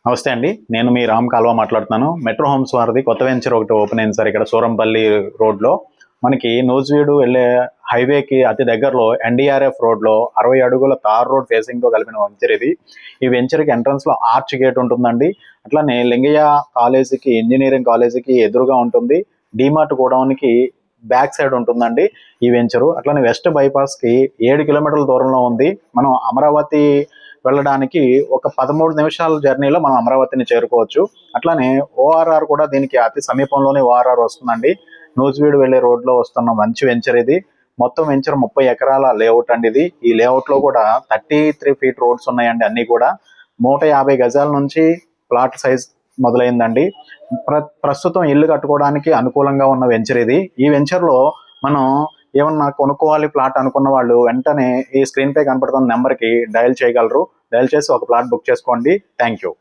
నమస్తే అండి. నేను మీ రామ్ కాల్వ మాట్లాడుతున్నాను. మెట్రో హోమ్స్ వారిది కొత్త వెంచర్ ఒకటి ఓపెన్ అయింది సార్. ఇక్కడ సూరంపల్లి రోడ్లో మనకి నూజివీడు వెళ్ళే హైవేకి అతి దగ్గరలో ఎన్డీఆర్ఎఫ్ రోడ్లో 60 అడుగుల తార్ రోడ్ ఫేసింగ్తో కలిపిన వెంచర్ ఇది. ఈ వెంచర్కి ఎంట్రన్స్లో ఆర్చ్ గేట్ ఉంటుందండి. అట్లానే లింగయ్య కాలేజీకి, ఇంజనీరింగ్ కాలేజీకి ఎదురుగా ఉంటుంది. డీమార్ట్ గోడౌన్కి బ్యాక్ సైడ్ ఉంటుందండి ఈ వెంచరు. అట్లానే వెస్ట్ బైపాస్కి 7 కిలోమీటర్ల దూరంలో ఉంది. మనం అమరావతి వెళ్ళడానికి ఒక 13 నిమిషాల జర్నీలో మనం అమరావతిని చేరుకోవచ్చు. అట్లానే ఓఆర్ఆర్ కూడా దీనికి అతి సమీపంలోనే ఓఆర్ఆర్ వస్తుందండి. నూజివీడు వెళ్ళే రోడ్లో వస్తున్న మంచి వెంచర్ ఇది. మొత్తం వెంచర్ 30 ఎకరాల లేఅవుట్ అండి ఇది. ఈ లేఅవుట్లో కూడా 33 ఫీట్ రోడ్స్ ఉన్నాయండి. అన్నీ కూడా 150 గజాల నుంచి ప్లాట్ సైజ్ మొదలైందండి. ప్రస్తుతం ఇల్లు కట్టుకోవడానికి అనుకూలంగా ఉన్న వెంచర్ ఇది. ఈ వెంచర్లో మనం ఏమన్నా కొనుక్కోవాలి ప్లాట్ అనుకున్న వాళ్ళు వెంటనే ఈ స్క్రీన్ పై కనపడుతున్న నెంబర్కి డయల్ చేయగలరు. డయల్ చేసి ఒక ప్లాట్ బుక్ చేసుకోండి. Thank you.